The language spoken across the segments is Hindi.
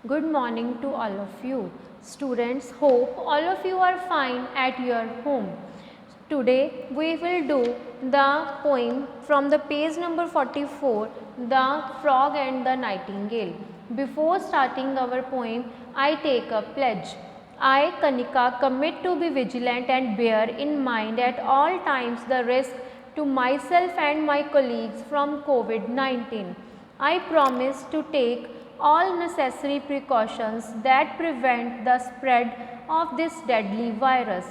Good morning to all of you. Students, hope all of you are fine at your home. Today we will do the poem from the page number 44, The Frog and the Nightingale. Before starting our poem, I take a pledge. I, Kanika, commit to be vigilant and bear in mind at all times the risk to myself and my colleagues from COVID-19. I promise to take all necessary precautions that prevent the spread of this deadly virus.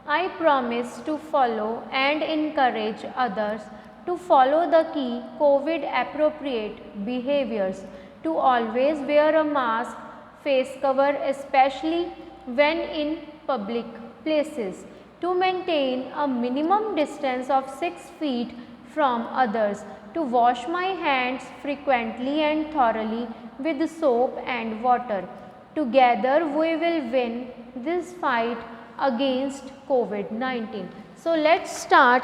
I promise to follow and encourage others to follow the key COVID appropriate behaviors, to always wear a mask, face cover, especially when in public places, to maintain a minimum distance of 6 feet from others, to wash my hands frequently and thoroughly with soap and water. Together we will win this fight against COVID-19. So let's start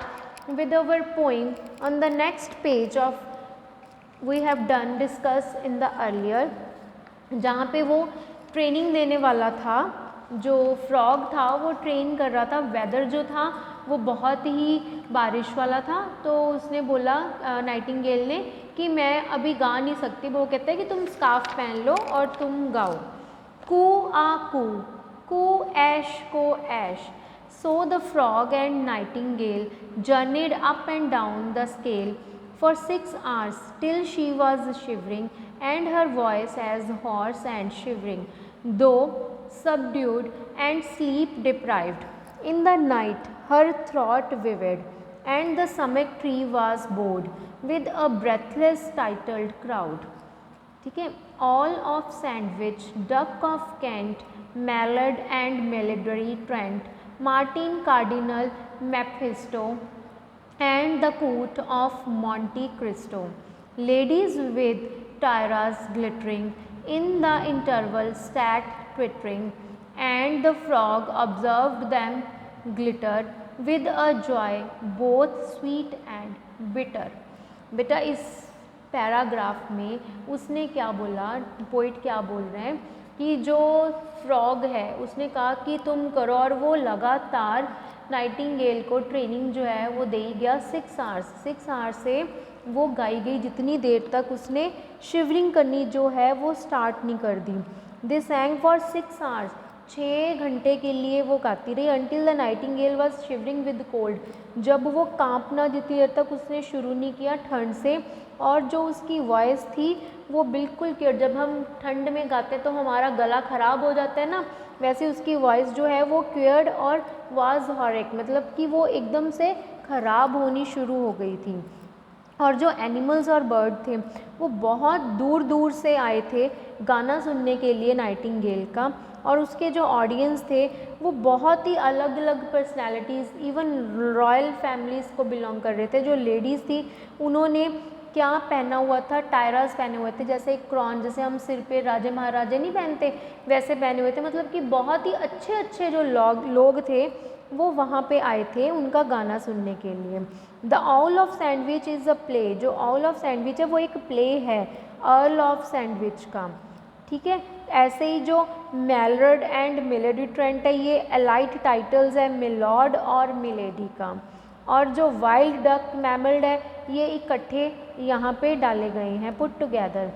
with our poem on the next page of we have done discuss in the earlier, जहाँ पे वो ट्रेनिंग देने वाला था, जो फ्रॉग था वो ट्रेन कर रहा था। वेदर जो था वो बहुत ही बारिश वाला था, तो उसने बोला नाइटिंगेल ने कि मैं अभी गा नहीं सकती। वो कहता है कि तुम स्कार्फ पहन लो और तुम गाओ। कू ऐश को ऐश। So the frog and nightingale journeyed up and down the scale for 6 hours till she was shivering and her voice as hoarse and shivering, though subdued and sleep deprived. In the night her throat vivid and the summit tree was bowed with a breathless titled crowd. ठीक है, Earl of Sandwich, Duke of Kent, milord and milady Trent, Martin Cardinal Mephisto and the court of Monte Cristo, ladies with tiaras glittering in the interval sat twittering, and the frog observed them glitter with a joy both sweet and bitter. बेटा इस पैराग्राफ में उसने क्या बोला, पोइट क्या बोल रहे हैं कि जो फ्रॉग है उसने कहा कि तुम करो, और वो लगातार नाइटिंगेल को ट्रेनिंग जो है वो दे ही गया 6 आवर्स से वो गाई गई जितनी देर तक उसने शिवरिंग करनी जो है वो स्टार्ट नहीं कर दी। दे सैंग फॉर 6 आवर्स, 6 घंटे के लिए वो गाती रही। Until the Nightingale was shivering with cold, जब वो कांपना जितनी देर तक उसने शुरू नहीं किया ठंड से, और जो उसकी वॉइस थी वो बिल्कुल क्लियर। जब हम ठंड में गाते हैं तो हमारा गला ख़राब हो जाता है ना, वैसे उसकी वॉइस जो है वो क्लियर्ड और वाज हॉरिक, मतलब कि वो एकदम से ख़राब होनी शुरू हो गई थी। और जो एनिमल्स और बर्ड थे वो बहुत दूर दूर से आए थे गाना सुनने के लिए नाइटिंगेल का, और उसके जो ऑडियंस थे वो बहुत ही अलग अलग पर्सनैलिटीज़, इवन रॉयल फैमिलीज़ को बिलोंग कर रहे थे। जो लेडीज़ थी उन्होंने क्या पहना हुआ था, टायरास पहने हुए थे, जैसे एक क्रॉन, जैसे हम सिर पे राजे महाराजे नहीं पहनते वैसे पहने हुए थे। मतलब कि बहुत ही अच्छे अच्छे जो लोग थे वो वहाँ पे आए थे उनका गाना सुनने के लिए। The all of sandwich is a play, जो ऑल ऑफ सैंडविच है वो एक प्ले है अर्ल ऑफ सैंडविच का। ठीक है, ऐसे ही जो मैलर्ड एंड मिलेडी ट्रेंट है ये एलाइट टाइटल्स है मिलॉर्ड और मिलेडी का, और जो वाइल्ड डक मैमल्ड है ये इकट्ठे यहाँ पे डाले गए हैं, पुट टुगेदर।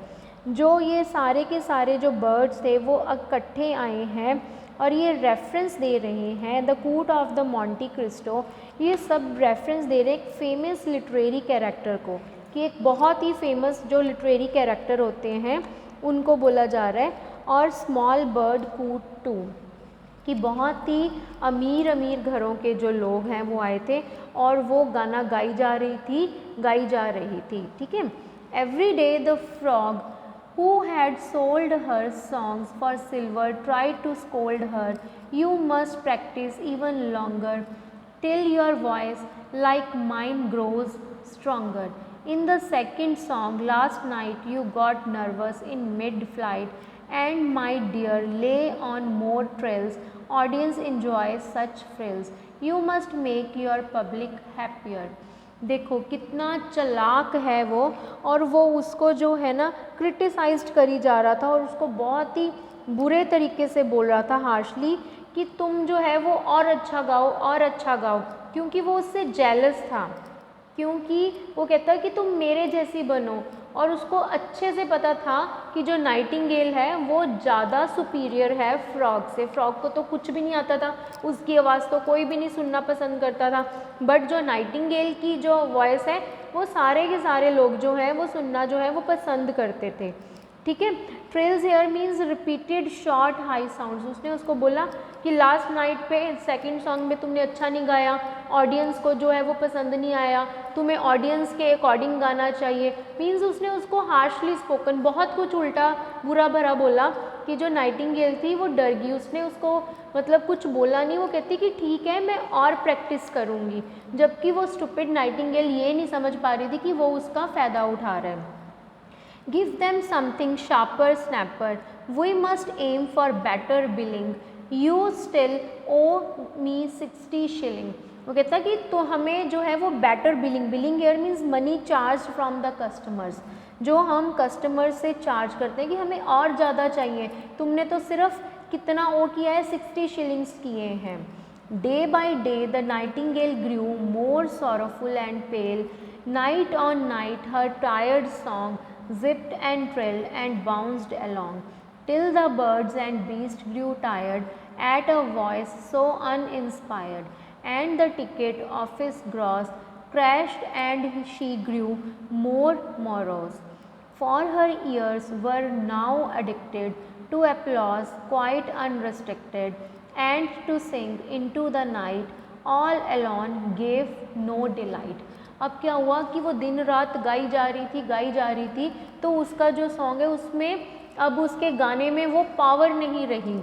जो ये सारे के सारे जो बर्ड्स थे वो इकट्ठे आए हैं और ये रेफरेंस दे रहे हैं the court of the Monte Cristo. ये सब रेफरेंस दे रहे हैं एक फेमस लिटरेरी कैरेक्टर को, कि एक बहुत ही फेमस जो लिटरेरी कैरेक्टर होते हैं उनको बोला जा रहा है। और स्मॉल बर्ड कूट टू, कि बहुत ही अमीर अमीर घरों के जो लोग हैं वो आए थे और वो गाना गाई जा रही थी। ठीक है, every day the frog who had sold her songs for silver tried to scold her, you must practice even longer till your voice like mine grows stronger. In the second song last night you got nervous in mid-flight and my dear lay on more trills, audience enjoy such frills, you must make your public happier. देखो कितना चालाक है वो, और वो उसको जो है ना क्रिटिसाइज्ड करी जा रहा था और उसको बहुत ही बुरे तरीके से बोल रहा था हार्शली कि तुम जो है वो और अच्छा गाओ और अच्छा गाओ, क्योंकि वो उससे जेलस था, क्योंकि वो कहता है कि तुम मेरे जैसी बनो। और उसको अच्छे से पता था कि जो नाइटिंगेल है वो ज़्यादा सुपीरियर है फ्रॉग से। फ्रॉग को तो कुछ भी नहीं आता था, उसकी आवाज़ तो कोई भी नहीं सुनना पसंद करता था, बट जो नाइटिंगेल की जो वॉइस है वो सारे के सारे लोग जो हैं वो सुनना जो है वो पसंद करते थे। ठीक है। Trills here means repeated short high sounds. उसने उसको बोला कि लास्ट नाइट पे सेकंड सॉन्ग में तुमने अच्छा नहीं गाया, ऑडियंस को जो है वो पसंद नहीं आया, तुम्हें ऑडियंस के अकॉर्डिंग गाना चाहिए। मीन्स उसने उसको हार्शली स्पोकन, बहुत कुछ उल्टा बुरा भरा बोला कि जो नाइटिंगेल थी वो डर गई। उसने उसको मतलब कुछ बोला नहीं, वो कहती कि ठीक है मैं और प्रैक्टिस करूँगी, जबकि वो स्टूपिड नाइटिंगेल ये नहीं समझ पा रही थी कि वो उसका फ़ायदा उठा रहा है। Give them something sharper, snapper. We must aim for better billing. You still owe me 60 shilling. वो कहता है कि तो हमें जो है वो better billing, billing here means money charge from the customers, जो हम कस्टमर से चार्ज करते हैं कि हमें और ज़्यादा चाहिए, तुमने तो सिर्फ कितना ओ किया है, 60 शिलिंग्स किए हैं। Day by day the nightingale grew more sorrowful and pale. Night on night her tired song zipped and trilled and bounced along, till the birds and beasts grew tired at a voice so uninspired, and the ticket office gross crashed and she grew more morose. For her ears were now addicted to applause quite unrestricted, and to sing into the night all alone gave no delight. अब क्या हुआ कि वो दिन रात गाई जा रही थी, तो उसका जो सॉन्ग है उसमें अब उसके गाने में वो पावर नहीं रही,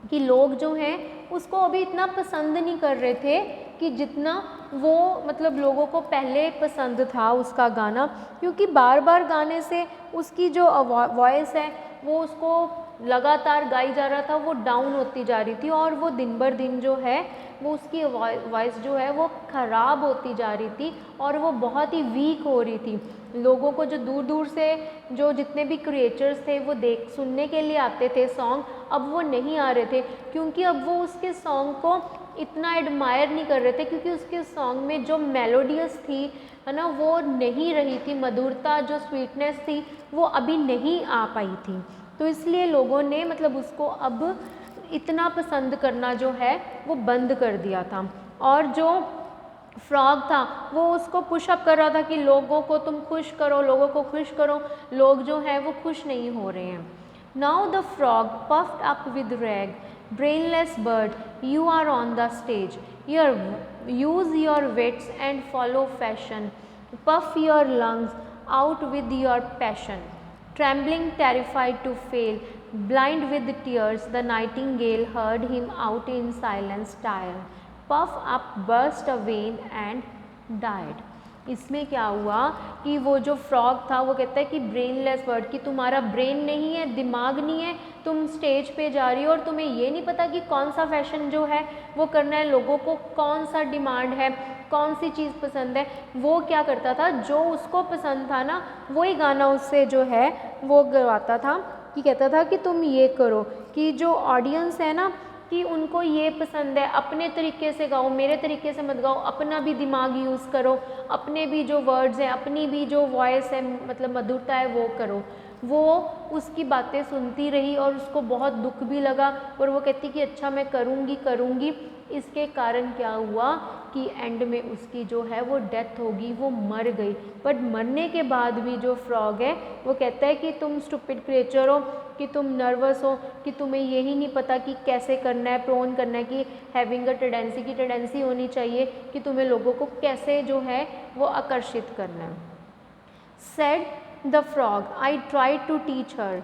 कि लोग जो हैं उसको अभी इतना पसंद नहीं कर रहे थे कि जितना वो मतलब लोगों को पहले पसंद था उसका गाना, क्योंकि बार बार गाने से उसकी जो वॉइस है वो उसको लगातार गाई जा रहा था, वो डाउन होती जा रही थी, और वो दिन बर दिन जो है वो उसकी वॉइस जो है वो ख़राब होती जा रही थी, और वो बहुत ही वीक हो रही थी। लोगों को जो दूर दूर से जो जितने भी क्रिएचर्स थे वो सुनने के लिए आते थे सॉन्ग, अब वो नहीं आ रहे थे, क्योंकि अब वो उसके सॉन्ग को इतना एडमायर नहीं कर रहे थे, क्योंकि उसके सॉन्ग में जो मेलोडियस थी है ना वो नहीं रही थी, मधुरता जो स्वीटनेस थी वो अभी नहीं आ पाई थी। तो इसलिए लोगों ने मतलब उसको अब इतना पसंद करना जो है वो बंद कर दिया था। और जो फ्रॉग था वो उसको पुशअप कर रहा था कि लोगों को तुम खुश करो, लोगों को खुश करो, लोग जो हैं वो खुश नहीं हो रहे हैं। Now the frog puffed up with rag, brainless bird, you are on the stage. Use your wits and follow fashion. Puff your lungs out with your passion. Trembling, terrified to fail, blind with tears, the nightingale heard him out in silence, tired. Puff up, burst a vein and died. इसमें क्या हुआ कि वो जो फ्रॉग था वो कहता है कि ब्रेनलेस बर्ड, कि तुम्हारा ब्रेन नहीं है, दिमाग नहीं है, तुम स्टेज पे जा रही हो और तुम्हें ये नहीं पता कि कौन सा फैशन जो है वो करना है, लोगों को कौन सा डिमांड है, कौन सी चीज़ पसंद है। वो क्या करता था, जो उसको पसंद था ना वही गाना उससे जो है वो गवाता था, कि कहता था कि तुम ये करो, कि जो ऑडियंस है ना कि उनको ये पसंद है, अपने तरीके से गाओ, मेरे तरीके से मत गाओ, अपना भी दिमाग यूज़ करो, अपने भी जो वर्ड्स हैं, अपनी भी जो वॉइस है मतलब मधुरता है वो करो। वो उसकी बातें सुनती रही और उसको बहुत दुख भी लगा, और वो कहती कि अच्छा मैं करूँगी करूँगी। इसके कारण क्या हुआ कि एंड में उसकी जो है वो डेथ होगी, वो मर गई। बट मरने के बाद भी जो फ्रॉग है वो कहता है कि तुम स्टूपिड क्रिएचर हो, कि तुम नर्वस हो, कि तुम्हें यही नहीं पता कि कैसे करना है, प्रोन करना है, कि हैविंग अ टेंडेंसी की टेंडेंसी होनी चाहिए कि तुम्हें लोगों को कैसे जो है वो आकर्षित करना है। Said the frog, I tried to teach her,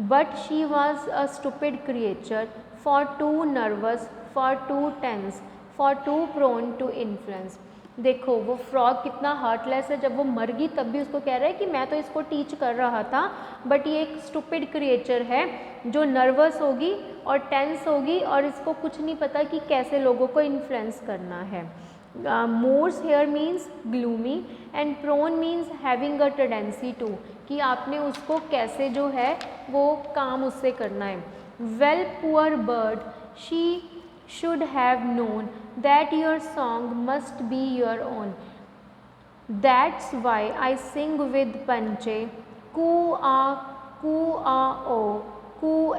but she was a stupid creature, for too nervous, for too tense, for too prone to influence. देखो वो फ्रॉग कितना हार्टलेस है, जब वो मर गई तब भी उसको कह रहा है कि मैं तो इसको टीच कर रहा था, बट ये एक स्टूपिड क्रिएचर है जो नर्वस होगी और टेंस होगी और इसको कुछ नहीं पता कि कैसे लोगों को इन्फ्लुएंस करना है। Morose here means gloomy and prone means having a tendency to, कि आपने उसको कैसे जो है वो काम उससे करना है। Well poor bird she should have known that your song must be your own, that's why I sing with panache koo ah oh ko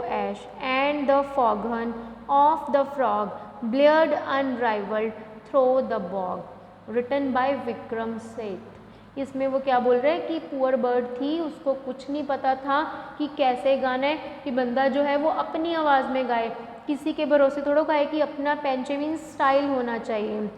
ash and the foghorn of the frog blared unrivalled through the bog. Written by Vikram Seth. इसमें वो क्या बोल रहे हैं कि पुअर बर्ड थी, उसको कुछ नहीं पता था कि कैसे गाना है, कि बंदा जो है वो अपनी आवाज़ में गाए, किसी के भरोसे थोड़ा गाए, कि अपना पेंचे मीन्स स्टाइल होना चाहिए।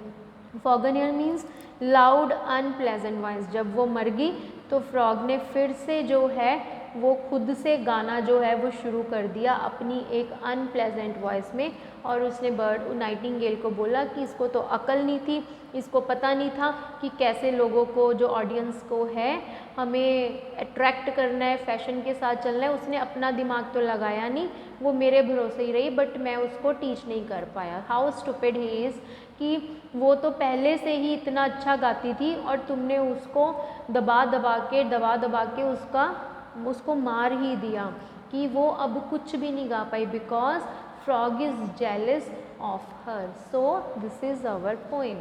फॉगनियर मीन्स लाउड अनप्लेजेंट वॉइस। जब वो मर गई तो फ्रॉग ने फिर से जो है वो खुद से गाना जो है वो शुरू कर दिया अपनी एक अनप्लेजेंट वॉइस में, और उसने बर्ड नाइटिंगेल को बोला कि इसको तो अकल नहीं थी, इसको पता नहीं था कि कैसे लोगों को, जो ऑडियंस को है, हमें अट्रैक्ट करना है, फैशन के साथ चलना है। उसने अपना दिमाग तो लगाया नहीं, वो मेरे भरोसे ही रही, बट मैं उसको टीच नहीं कर पाया। हाउ स्टूपिड ही इज़, कि वो तो पहले से ही इतना अच्छा गाती थी और तुमने उसको दबा दबा के उसको मार ही दिया, कि वो अब कुछ भी नहीं गा पाई, because frog is jealous of her. So this is our poem.